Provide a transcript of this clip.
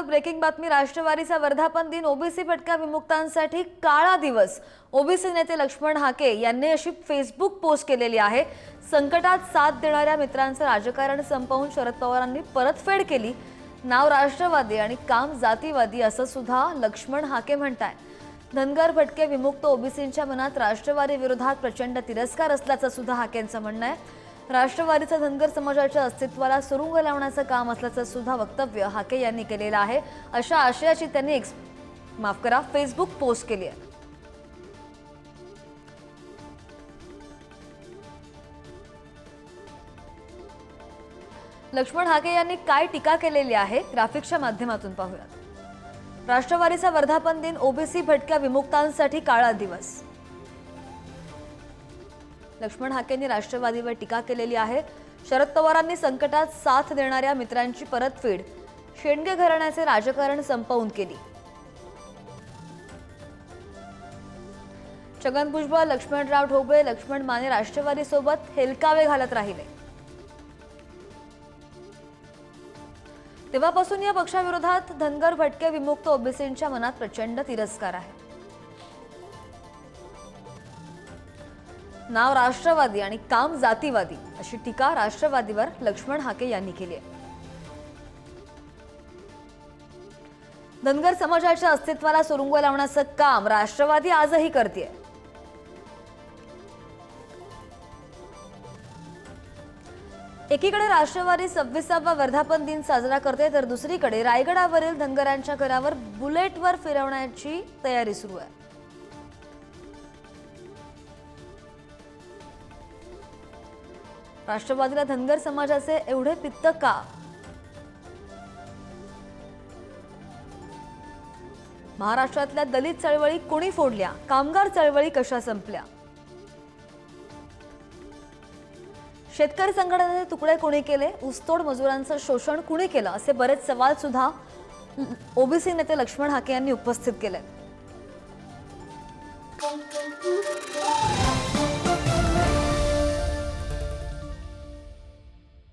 Breaking बातमी। राष्ट्रवादीचा वर्धापन दिन, ओबीसी भटक्या विमुक्तांसाठी काळा दिवस। ओबीसी नेते लक्ष्मण हाके यांनी अशी फेसबुक पोस्ट केलेली आहे। संकटात साथ देणाऱ्या मित्रांचं राजकारण संपवून शरद पवारांनी परतफेड केली। नाव राष्ट्रवादी आणि काम जातीवादी असं सुद्धा लक्ष्मण हाके म्हणतात। धनगर भटके विमुक्त ओबीसींच्या मनात राष्ट्रवादी विरोधात प्रचंड तिरस्कार असल्याचं सुद्धा हाकेंचं म्हणणं आहे। राष्ट्रवादीचा धनगर समाजाच्या अस्तित्वाला सुरुंग लावण्याचं काम असल्याचं सुद्धा वक्तव्य हाके यांनी केलेलं आहे। अशा आशयाची त्यांनी फेसबुक पोस्ट केली आहे। लक्ष्मण हाके यांनी काय टीका केलेली आहे ग्राफिक्सच्या माध्यमातून पाहूया। राष्ट्रवादीचा वर्धापन दिन, ओबीसी भटक्या विमुक्तांसाठी काळा दिवस। लक्ष्मण हाकेंनी राष्ट्रवादीवर टीका केलेली आहे। शरद पवारांनी संकटात साथ देणाऱ्या मित्रांची परतफेड, शेंडगे घराण्याचे राजकारण संपवून केली। छगन भुजबळ, लक्ष्मणराव ढोबळे, लक्ष्मण माने राष्ट्रवादी सोबत हेलकावे घालत राहिले। तेव्हापासून या पक्षाविरोधात धनगर भटके विमुक्त ओबीसींच्या मनात प्रचंड तिरस्कार आहे। नाव राष्ट्रवादी आणि काम जातीवादी अशी टीका राष्ट्रवादीवर लक्ष्मण हाके यांनी केली आहे। धनगर समाजाच्या अस्तित्वाला सुरुंग लावण्याचं काम राष्ट्रवादी आजही करते। एकीकडे राष्ट्रवादी 26वा वर्धापन दिन साजरा करते, तर दुसरीकडे रायगडावरील धनगरांच्या घरावर बुलेटवर फिरवण्याची तयारी सुरू आहे। राष्ट्रवादीला धनगर समाजाचे एवढे पित्त का? महाराष्ट्रातल्या दलित चळवळी कोणी फोडल्या? कामगार चळवळी कशा संपल्या? शेतकरी संघटनेचे तुकडे कोणी केले? ऊसतोड मजुरांचं शोषण कोणी केलं? असे बरेच सवाल सुद्धा ओबीसी नेते लक्ष्मण हाके यांनी उपस्थित केले।